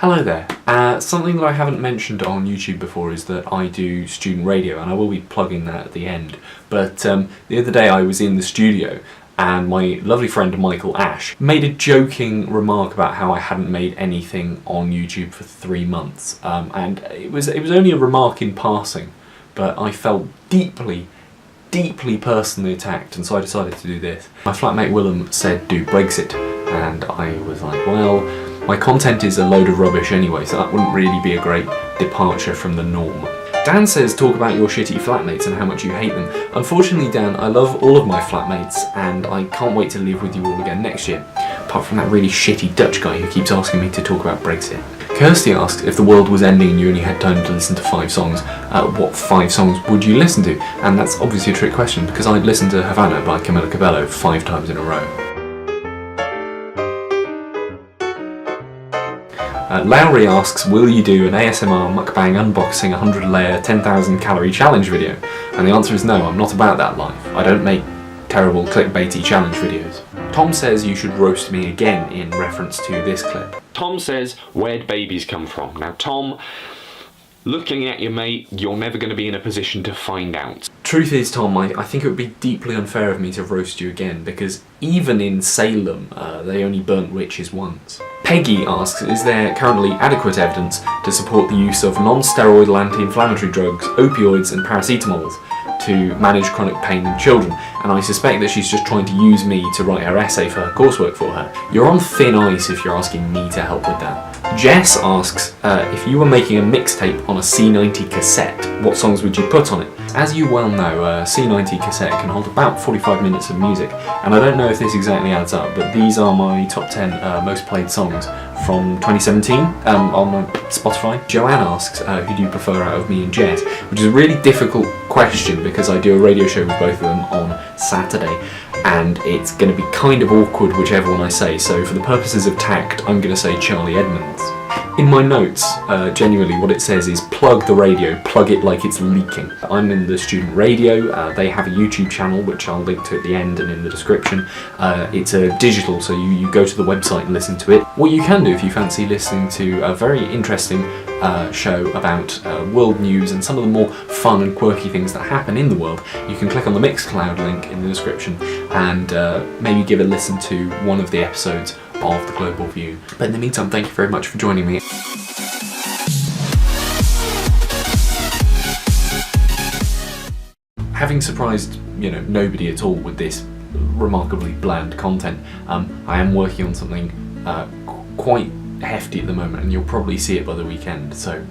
Hello there. Something that I haven't mentioned on YouTube before is that I do student radio, and I will be plugging that at the end. But the other day I was in the studio and my lovely friend Michael Ash made a joking remark about how I hadn't made anything on YouTube for 3 months. And it was only a remark in passing, but I felt deeply personally attacked, and so I decided to do this. My flatmate Willem said do Brexit, and I was like, well, my content is a load of rubbish anyway, so that wouldn't really be a great departure from the norm. Dan says talk about your shitty flatmates and how much you hate them. Unfortunately, Dan, I love all of my flatmates and I can't wait to live with you all again next year, apart from that really shitty Dutch guy who keeps asking me to talk about Brexit. Kirsty asks, if the world was ending and you only had time to listen to 5 songs, what 5 songs would you listen to? And that's obviously a trick question, because I'd listen to Havana by Camila Cabello 5 times in a row. Lowry asks, will you do an ASMR mukbang unboxing 100 layer 10,000 calorie challenge video? And the answer is no, I'm not about that life. I don't make terrible clickbaity challenge videos. Tom says you should roast me again in reference to this clip. Tom says, where'd babies come from? Now Tom, looking at you mate, you're never going to be in a position to find out. Truth is, Tom, I think it would be deeply unfair of me to roast you again, because even in Salem, they only burnt witches once. Peggy asks, is there currently adequate evidence to support the use of non-steroidal anti-inflammatory drugs, opioids and paracetamols to manage chronic pain in children? And I suspect that she's just trying to use me to write her essay for her coursework for her. You're on thin ice if you're asking me to help with that. Jess asks, if you were making a mixtape on a C90 cassette, what songs would you put on it? As you well know, a C90 cassette can hold about 45 minutes of music, and I don't know if this exactly adds up, but these are my top 10 most played songs from 2017 on Spotify. Joanne asks, who do you prefer out of me and Jess? Which is a really difficult question because I do a radio show with both of them on Saturday, and it's going to be kind of awkward whichever one I say, so for the purposes of tact, I'm going to say Charlie Edmonds. In my notes, genuinely what it says is plug the radio, plug it like it's leaking. I'm in the student radio, they have a YouTube channel which I'll link to at the end and in the description. It's a digital, so you go to the website and listen to it. What you can do if you fancy listening to a very interesting show about world news and some of the more fun and quirky things that happen in the world, you can click on the Mixcloud link in the description and maybe give a listen to one of the episodes of the Global View. But in the meantime, thank you very much for joining me. Having surprised, nobody at all with this remarkably bland content, I am working on something quite hefty at the moment, and you'll probably see it by the weekend, so